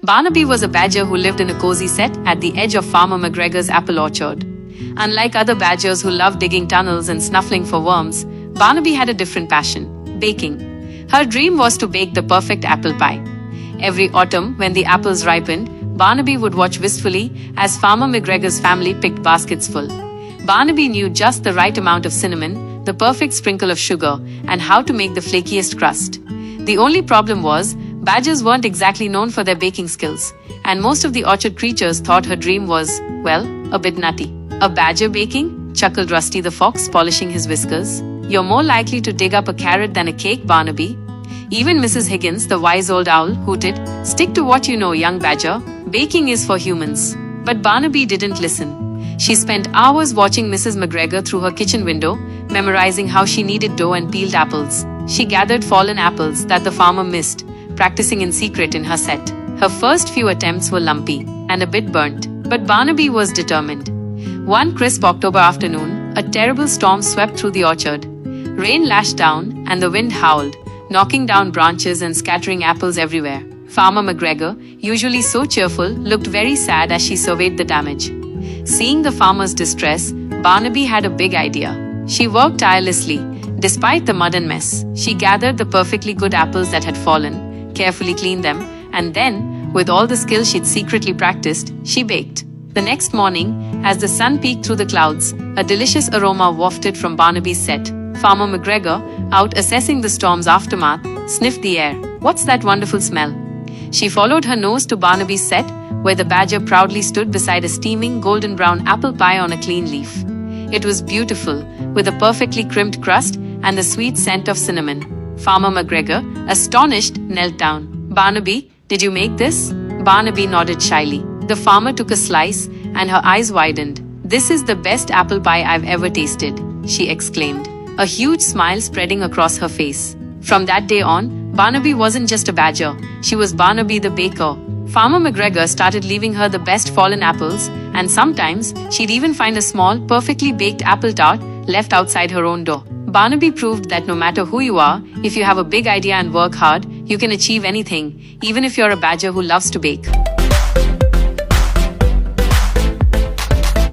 Barnaby was a badger who lived in a cozy set at the edge of Farmer McGregor's apple orchard. Unlike other badgers who loved digging tunnels and snuffling for worms, Barnaby had a different passion: baking. Her dream was to bake the perfect apple pie. Every autumn, when the apples ripened, Barnaby would watch wistfully as Farmer McGregor's family picked baskets full. Barnaby knew just the right amount of cinnamon, the perfect sprinkle of sugar, and how to make the flakiest crust. The only problem was, badgers weren't exactly known for their baking skills, and most of the orchard creatures thought her dream was, well, a bit nutty. "A badger baking?" chuckled Rusty the fox, polishing his whiskers. "You're more likely to dig up a carrot than a cake, Barnaby." Even Mrs. Higgins, the wise old owl, hooted, "Stick to what you know, young badger. Baking is for humans." But Barnaby didn't listen. She spent hours watching Mrs. McGregor through her kitchen window, memorizing how she kneaded dough and peeled apples. She gathered fallen apples that the farmer missed, practicing in secret in her set. Her first few attempts were lumpy and a bit burnt, but Barnaby was determined. One crisp October afternoon, a terrible storm swept through the orchard. Rain lashed down and the wind howled, knocking down branches and scattering apples everywhere. Farmer McGregor, usually so cheerful, looked very sad as she surveyed the damage. Seeing the farmer's distress, Barnaby had a big idea. She worked tirelessly. Despite the mud and mess, she gathered the perfectly good apples that had fallen, carefully cleaned them, and then, with all the skill she'd secretly practiced, she baked. The next morning, as the sun peeked through the clouds, a delicious aroma wafted from Barnaby's set. Farmer McGregor, out assessing the storm's aftermath, sniffed the air. "What's that wonderful smell?" She followed her nose to Barnaby's set, where the badger proudly stood beside a steaming golden brown apple pie on a clean leaf. It was beautiful, with a perfectly crimped crust and the sweet scent of cinnamon. Farmer McGregor, astonished, knelt down. "Barnaby, did you make this?" Barnaby nodded shyly. The farmer took a slice, and her eyes widened. "This is the best apple pie I've ever tasted," she exclaimed, a huge smile spreading across her face. From that day on, Barnaby wasn't just a badger, she was Barnaby the baker. Farmer McGregor started leaving her the best fallen apples, and sometimes she'd even find a small, perfectly baked apple tart left outside her own door. Barnaby proved that no matter who you are, if you have a big idea and work hard, you can achieve anything, even if you're a badger who loves to bake.